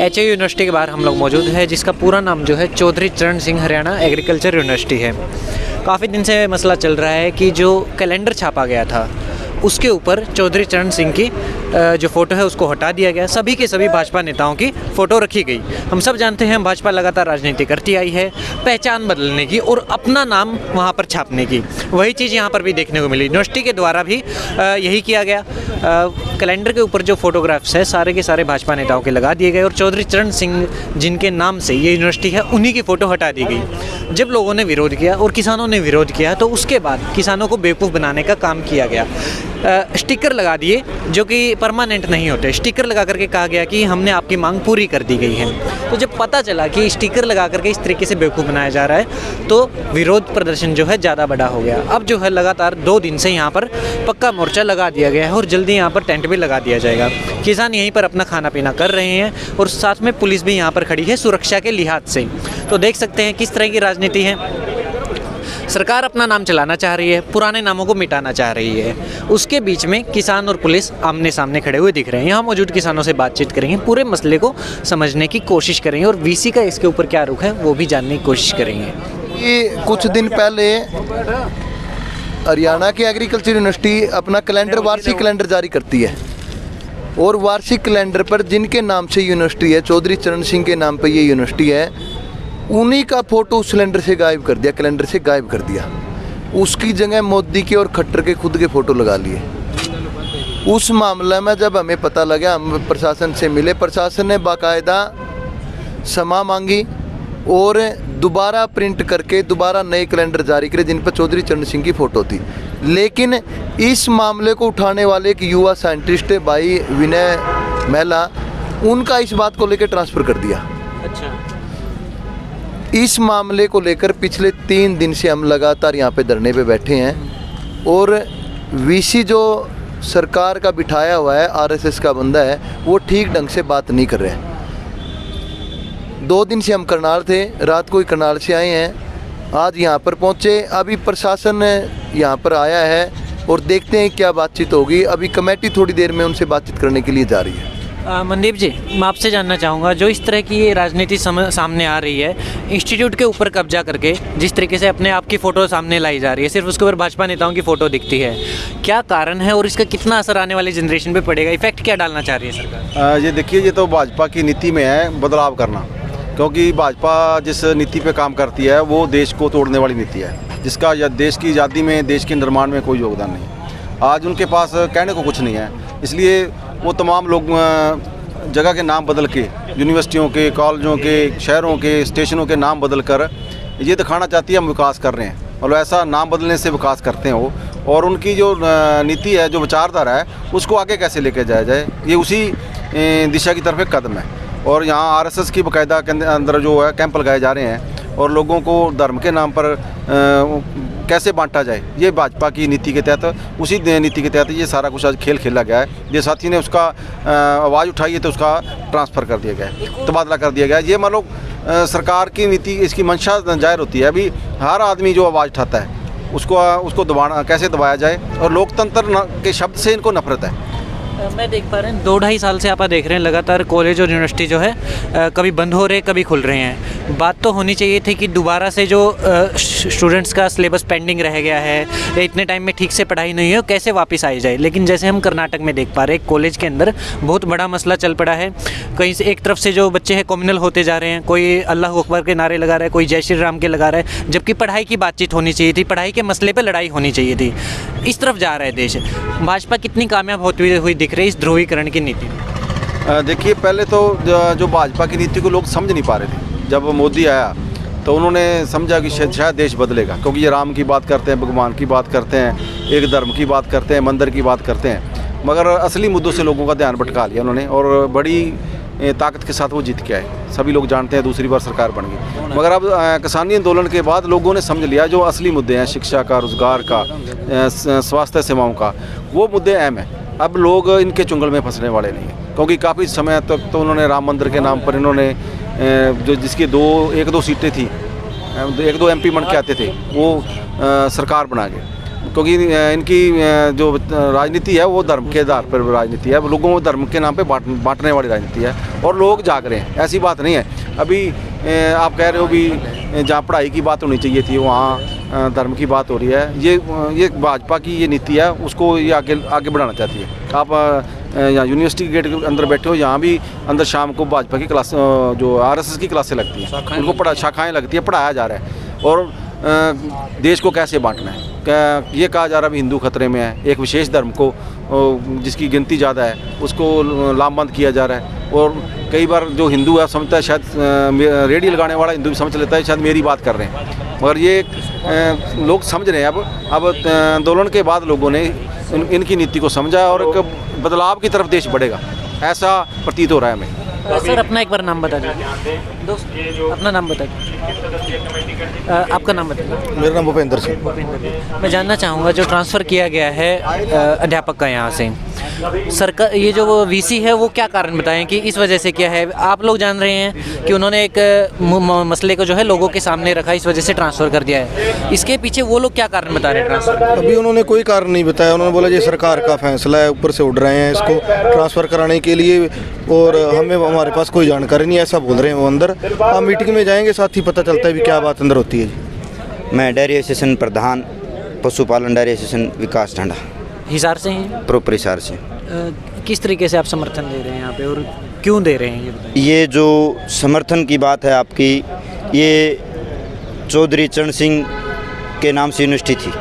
HU university के बाहर हम लोग मौजूद है, जिसका पूरा नाम जो है चौधरी चरण सिंह हरियाणा एग्रीकल्चर यूनिवर्सिटी है। काफ़ी दिन से मसला चल रहा है कि जो कैलेंडर छापा गया था उसके ऊपर चौधरी चरण सिंह की जो फ़ोटो है उसको हटा दिया गया, सभी के सभी भाजपा नेताओं की फ़ोटो रखी गई। हम सब जानते हैं भाजपा लगातार राजनीति करती आई है, पहचान बदलने की और अपना नाम वहाँ पर छापने की। वही चीज़ यहाँ पर भी देखने को मिली। यूनिवर्सिटी के द्वारा भी यही किया गया। कैलेंडर के ऊपर जो फोटोग्राफ्स है सारे के सारे भाजपा नेताओं के लगा दिए गए और चौधरी चरण सिंह जिनके नाम से ये यूनिवर्सिटी है उन्हीं की फ़ोटो हटा दी गई। जब लोगों ने विरोध किया और किसानों ने विरोध किया तो उसके बाद किसानों को बेवकूफ़ बनाने का काम किया गया। स्टिकर लगा दिए जो कि परमानेंट नहीं होते, स्टिकर लगा करके कहा गया कि हमने आपकी मांग पूरी कर दी गई है। तो जब पता चला कि स्टिकर लगा करके इस तरीके से बेवकूफ़ बनाया जा रहा है तो विरोध प्रदर्शन जो है ज़्यादा बड़ा हो गया। अब जो है लगातार 2 दिन से यहाँ पर पक्का मोर्चा लगा दिया गया है और जल्दी यहाँ पर टेंट भी लगा दिया जाएगा। किसान यहीं पर अपना खाना पीना कर रहे हैं और साथ में पुलिस भी यहाँ पर खड़ी है सुरक्षा के लिहाज से। तो देख सकते हैं किस तरह की राजनीति है। सरकार अपना नाम चलाना चाह रही है, पुराने नामों को मिटाना चाह रही है, उसके बीच में किसान और पुलिस आमने सामने खड़े हुए दिख रहे हैं। यहाँ मौजूद किसानों से बातचीत करेंगे, पूरे मसले को समझने की कोशिश करेंगे और वीसी का इसके ऊपर क्या रुख है वो भी जानने की कोशिश करेंगे। ये कुछ दिन पहले हरियाणा की एग्रीकल्चर यूनिवर्सिटी अपना कैलेंडर वार्षिक कैलेंडर जारी करती है और वार्षिक कैलेंडर पर जिनके नाम से यूनिवर्सिटी है, चौधरी चरण सिंह के नाम पर ये यूनिवर्सिटी है, उन्हीं का फोटो उस सिलेंडर से गायब कर दिया, कैलेंडर से गायब कर दिया। उसकी जगह मोदी के और खट्टर के खुद के फ़ोटो लगा लिए। उस मामले में जब हमें पता लगा, हम प्रशासन से मिले, प्रशासन ने बाकायदा क्षमा मांगी और दोबारा प्रिंट करके दोबारा नए कैलेंडर जारी करे जिन पर चौधरी चरण सिंह की फ़ोटो थी। लेकिन इस मामले को उठाने वाले एक युवा साइंटिस्ट भाई विनय महिला, उनका इस बात को लेकर ट्रांसफ़र कर दिया। अच्छा। इस मामले को लेकर पिछले 3 दिन से हम लगातार यहाँ पे धरने पे बैठे हैं और वीसी जो सरकार का बिठाया हुआ है, आरएसएस का बंदा है, वो ठीक ढंग से बात नहीं कर रहे हैं। 2 दिन से हम करनाल थे, रात को ही करनाल से आए हैं, आज यहाँ पर पहुँचे। अभी प्रशासन यहाँ पर आया है और देखते हैं क्या बातचीत होगी। अभी कमेटी थोड़ी देर में उनसे बातचीत करने के लिए जा रही है। मनदीप जी, मैं आपसे जानना चाहूँगा, जो इस तरह की ये राजनीति सामने आ रही है, इंस्टीट्यूट के ऊपर कब्जा करके जिस तरीके से अपने आप की फ़ोटो सामने लाई जा रही है, सिर्फ उसके ऊपर भाजपा नेताओं की फ़ोटो दिखती है, क्या कारण है और इसका कितना असर आने वाली जनरेशन पे पड़ेगा? इफेक्ट क्या डालना चाह रही है सरकार? ये देखिए, ये तो भाजपा की नीति में है बदलाव करना, क्योंकि भाजपा जिस नीति पे काम करती है वो देश को तोड़ने वाली नीति है, जिसका देश की आज़ादी में, देश के निर्माण में कोई योगदान नहीं। आज उनके पास कहने को कुछ नहीं है, इसलिए वो तमाम लोग जगह के नाम बदल के, यूनिवर्सिटियों के, कॉलेजों के, शहरों के, स्टेशनों के नाम बदल कर ये दिखाना चाहती है हम विकास कर रहे हैं, और ऐसा नाम बदलने से विकास करते हैं वो। और उनकी जो नीति है, जो विचारधारा है, उसको आगे कैसे लेके जाया जाए, ये उसी दिशा की तरफ एक कदम है। और यहाँ आरएसएस की बाकायदा के अंदर जो है कैंप लगाए जा रहे हैं और लोगों को धर्म के नाम पर कैसे बांटा जाए, ये भाजपा की नीति के तहत, उसी नीति के तहत ये सारा कुछ आज खेल खेला गया है। ये साथी ने उसका आवाज़ उठाई है तो उसका ट्रांसफ़र कर दिया गया है, तबादला कर दिया गया है। ये मान लो सरकार की नीति, इसकी मंशा जाहिर होती है। अभी हर आदमी जो आवाज़ उठाता है उसको दबाना, कैसे दबाया जाए, और लोकतंत्र के शब्द से इनको नफरत है। मैं देख पा रहे हैं 2-2.5 साल से आप देख रहे हैं लगातार कॉलेज और यूनिवर्सिटी जो है कभी बंद हो रहे कभी खुल रहे हैं। बात तो होनी चाहिए थी कि दोबारा से जो स्टूडेंट्स का सिलेबस पेंडिंग रह गया है या इतने टाइम में ठीक से पढ़ाई नहीं है, कैसे वापस आई जाए। लेकिन जैसे हम कर्नाटक में देख पा रहे हैं, कॉलेज के अंदर बहुत बड़ा मसला चल पड़ा है। कहीं से एक तरफ से जो बच्चे हैं कॉम्युनल होते जा रहे हैं, कोई अल्लाह अकबर के नारे लगा रहा है, कोई जय श्री राम के लगा रहा है, जबकि पढ़ाई की बातचीत होनी चाहिए थी, पढ़ाई के मसले पर लड़ाई होनी चाहिए थी। इस तरफ जा रहा है देश। भाजपा कितनी कामयाब होती हुई दिख रही है इस ध्रुवीकरण की नीति? देखिए, पहले तो जो भाजपा की नीति को लोग समझ नहीं पा रहे थे। जब मोदी आया तो उन्होंने समझा कि शायद देश बदलेगा, क्योंकि ये राम की बात करते हैं, भगवान की बात करते हैं, एक धर्म की बात करते हैं, मंदिर की बात करते हैं, मगर असली मुद्दों से लोगों का ध्यान भटका लिया उन्होंने और बड़ी ताकत के साथ वो जीत के आए। सभी लोग जानते हैं दूसरी बार सरकार बन गई, मगर अब किसानी आंदोलन के बाद लोगों ने समझ लिया जो असली मुद्दे हैं, शिक्षा का, रोजगार का, स्वास्थ्य सेवाओं का, वो मुद्दे अहम हैं। अब लोग इनके चुंगल में फंसने वाले नहीं हैं, क्योंकि काफ़ी समय तक तो उन्होंने राम मंदिर के नाम पर इन्होंने जो जिसकी 1-2 सीटें थी, 1-2 MP बन के आते थे, वो सरकार बना के क्योंकि इनकी जो राजनीति है वो धर्म के आधार पर राजनीति है, लोगों को धर्म के नाम पे बांटने वाली राजनीति है और लोग जाग रहे हैं। ऐसी बात नहीं है। अभी आप कह रहे हो भी जहाँ पढ़ाई की बात होनी चाहिए थी वहाँ धर्म की बात हो रही है। ये भाजपा की ये नीति है, उसको ये आगे बढ़ाना चाहती है। आप यहाँ यूनिवर्सिटी के गेट के अंदर बैठे हो, यहाँ भी अंदर शाम को भाजपा की क्लास जो RSS की क्लासें लगती हैं, उनको शाखाएँ लगती है, पढ़ाया जा रहा है। और देश को कैसे बांटना है, ये कहा जा रहा है भी हिंदू खतरे में है, एक विशेष धर्म को जिसकी गिनती ज़्यादा है उसको लामबंद किया जा रहा है। और कई बार जो हिंदू है समझता है, शायद रेडी लगाने वाला हिंदू भी समझ लेता है शायद मेरी बात कर रहे हैं, मगर ये लोग समझ रहे हैं। अब आंदोलन के बाद लोगों ने इनकी नीति को समझा और एक बदलाव की तरफ देश बढ़ेगा, ऐसा प्रतीत हो रहा है हमें। सर अपना एक बार नाम बता दीजिए दोस्त, अपना नाम बता दीजिए, आपका नाम बताइए। मेरा नाम भूपेंद्र सिंह। मैं जानना चाहूँगा जो ट्रांसफ़र किया गया है अध्यापक का यहाँ से, सरकार ये जो वो VC है वो क्या कारण बताएं कि इस वजह से क्या है? आप लोग जान रहे हैं कि उन्होंने एक मसले को जो है लोगों के सामने रखा, इस वजह से ट्रांसफ़र कर दिया है। इसके पीछे वो लोग क्या कारण बता रहे हैं ट्रांसफ़र? अभी उन्होंने कोई कारण नहीं बताया। उन्होंने बोला ये सरकार का फैसला है, ऊपर से उड़ रहे हैं इसको ट्रांसफ़र कराने के लिए और हमारे पास कोई जानकारी नहीं, ऐसा बोल रहे हैं वो अंदर। आप मीटिंग में जाएंगे साथ ही पता चलता है भी क्या बात अंदर होती है जी। मैं डेयरी एसोसिएशन प्रधान, पशुपालन डेयरी एसोसिएशन विकास ढांडा, हिसार से हैं? प्रॉपर हिसार से। किस तरीके से आप समर्थन दे रहे हैं यहाँ पे और क्यों दे रहे हैं ये बताइए? ये जो समर्थन की बात है आपकी, ये चौधरी चरण सिंह के नाम से यूनिवर्सिटी थी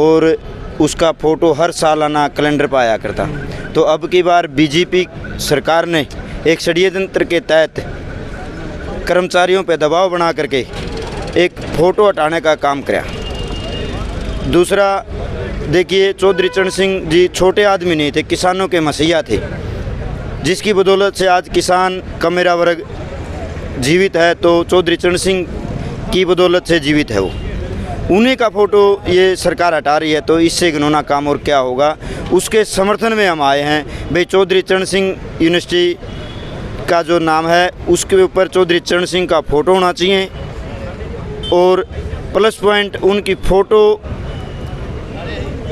और उसका फ़ोटो हर सालाना कैलेंडर पर आया करता। तो अब की बार बीजेपी सरकार ने एक षड्यंत्र के तहत कर्मचारियों पर दबाव बना करके एक फ़ोटो हटाने का काम किया। दूसरा देखिए, चौधरी चरण सिंह जी छोटे आदमी नहीं थे, किसानों के मसीहा थे, जिसकी बदौलत से आज किसान का मेरा वर्ग जीवित है। तो चौधरी चरण सिंह की बदौलत से जीवित है वो, उन्हीं का फ़ोटो ये सरकार हटा रही है। तो इससे घिनौना काम और क्या होगा, उसके समर्थन में हम आए हैं। भाई चौधरी चरण सिंह यूनिवर्सिटी का जो नाम है उसके ऊपर चौधरी चरण सिंह का फ़ोटो होना चाहिए और प्लस पॉइंट उनकी फ़ोटो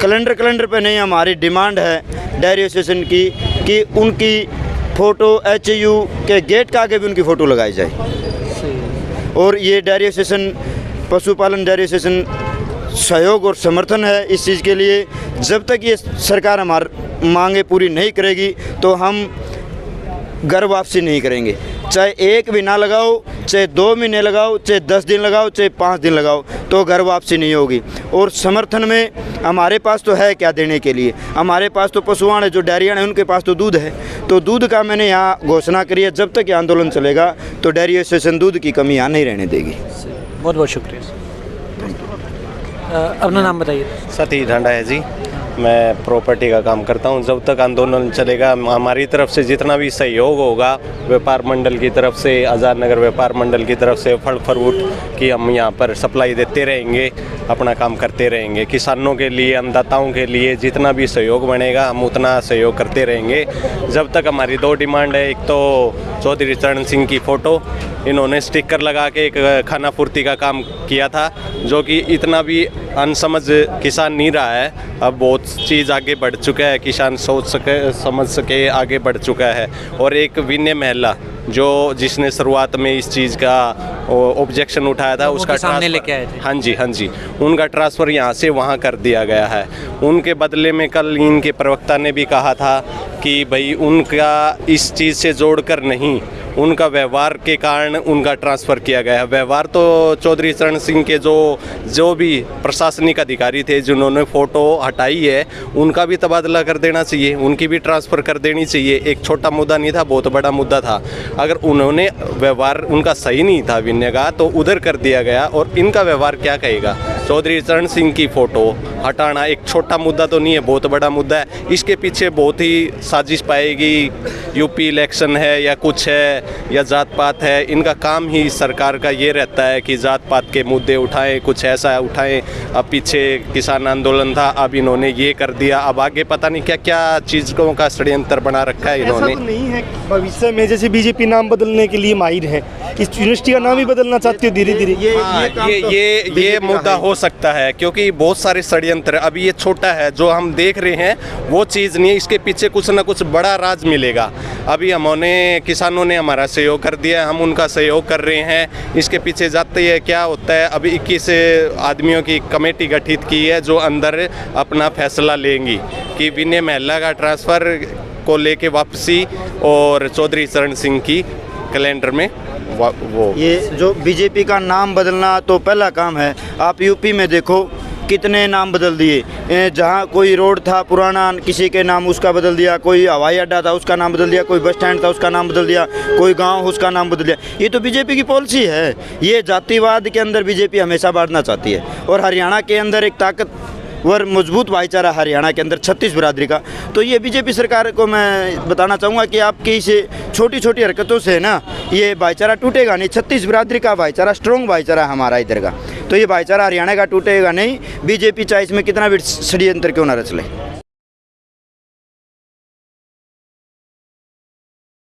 कैलेंडर पे नहीं। हमारी डिमांड है डेयरी एसोसिएशन की कि उनकी फ़ोटो HU के गेट के आगे भी उनकी फ़ोटो लगाई जाए। और ये डेयरी एसोसिएशन, पशुपालन डेयरी एसोसिएशन सहयोग और समर्थन है इस चीज़ के लिए। जब तक ये सरकार हमारी मांगे पूरी नहीं करेगी तो हम घर वापसी नहीं करेंगे। चाहे एक भी ना लगाओ, चाहे 2 महीने लगाओ, चाहे 10 दिन लगाओ, चाहे 5 दिन लगाओ, तो घर वापसी नहीं होगी। और समर्थन में हमारे पास तो है क्या देने के लिए, हमारे पास तो पशुआन है, जो डेयरियाँ हैं उनके पास तो दूध है। तो दूध का मैंने यहाँ घोषणा करी है, जब तक ये आंदोलन चलेगा तो डेयरी एसोसिएशन दूध की कमी यहाँ नहीं रहने देगी। बहुत बहुत शुक्रिया। अपना नाम बताइए। सतीश ढांडा है जी, मैं प्रॉपर्टी का काम करता हूं। जब तक आंदोलन चलेगा हमारी तरफ से जितना भी सहयोग होगा, व्यापार मंडल की तरफ से, आज़ाद नगर व्यापार मंडल की तरफ से फल फ्रूट की हम यहां पर सप्लाई देते रहेंगे, अपना काम करते रहेंगे। किसानों के लिए, अन्नदाताओं के लिए जितना भी सहयोग बनेगा हम उतना सहयोग करते रहेंगे। जब तक हमारी 2 डिमांड है, एक तो चौधरी चरण सिंह की फ़ोटो, इन्होंने स्टिकर लगा के एक खाना पूर्ति का काम किया था, जो कि इतना भी अनसमझ किसान नहीं रहा है। अब बहुत चीज़ आगे बढ़ चुका है, किसान सोच सके, समझ सके, आगे बढ़ चुका है। और एक विनय महिला जो जिसने शुरुआत में इस चीज़ का ऑब्जेक्शन उठाया था, उसका सामने लेके आए थे। हाँ जी, उनका ट्रांसफ़र यहाँ से वहाँ कर दिया गया है। उनके बदले में कल इनके प्रवक्ता ने भी कहा था कि भाई उनका इस चीज़ से जोड़कर नहीं, उनका व्यवहार के कारण उनका ट्रांसफ़र किया गया है। व्यवहार तो चौधरी चरण सिंह के जो भी प्रशासनिक अधिकारी थे जिन्होंने फ़ोटो हटाई है, उनका भी तबादला कर देना चाहिए, उनकी भी ट्रांसफ़र कर देनी चाहिए। एक छोटा मुद्दा नहीं था, बहुत बड़ा मुद्दा था। अगर उन्होंने व्यवहार उनका सही नहीं था विनय का, तो उधर कर दिया गया। और इनका व्यवहार क्या कहेगा? चौधरी चरण सिंह की फ़ोटो हटाना एक छोटा मुद्दा तो नहीं है, बहुत बड़ा मुद्दा है। इसके पीछे बहुत ही साजिश पाएगी, यूपी इलेक्शन है या कुछ है या जात पात है। इनका काम ही सरकार का ये रहता है कि जात पात के मुद्दे उठाएं, कुछ ऐसा उठाएं। अब पीछे किसान आंदोलन था, अब इन्होंने ये कर दिया, अब आगे पता नहीं क्या क्या चीज़ों का षड्यंत्र बना रखा है इन्होंने। ऐसा तो नहीं है भविष्य में, जैसे बीजेपी नाम बदलने के लिए माहिर है, इस यूनिवर्सिटी का नाम ही बदलना चाहती हो धीरे धीरे। ये मुद्दा हो सकता है, क्योंकि बहुत सारे षड्यंत्र, अभी ये छोटा है जो हम देख रहे हैं वो चीज़ नहीं है, इसके पीछे कुछ ना कुछ बड़ा राज मिलेगा। अभी हमने किसानों ने हमारा सहयोग कर दिया, हम उनका सहयोग कर रहे हैं, इसके पीछे जाते हैं क्या होता है। अभी 21 आदमियों की कमेटी गठित की है जो अंदर अपना फैसला लेंगी कि विनय महिला का ट्रांसफ़र को लेके वापसी और चौधरी चरण सिंह की कैलेंडर में वो। ये जो बीजेपी का नाम बदलना तो पहला काम है। आप यूपी में देखो कितने नाम बदल दिए, जहाँ कोई रोड था पुराना किसी के नाम उसका बदल दिया, कोई हवाई अड्डा था उसका नाम बदल दिया, कोई बस स्टैंड था उसका नाम बदल दिया, कोई गांव उसका नाम बदल दिया। ये तो बीजेपी की पॉलिसी है। ये जातिवाद के अंदर बीजेपी हमेशा बांटना चाहती है। और हरियाणा के अंदर एक ताकतवर मजबूत भाईचारा हरियाणा के अंदर 36 बिरादरी का, तो ये बीजेपी सरकार को मैं बताना चाहूँगा कि आपकी इस छोटी छोटी हरकतों से ना ये भाईचारा टूटेगा नहीं। 36 बिरादरी का भाईचारा स्ट्रॉन्ग भाईचारा हमारा इधर का, तो ये भाईचारा हरियाणा का टूटेगा नहीं। बीजेपी चाहे इसमें कितना भी षड्यंत्र क्यों ना रच ले।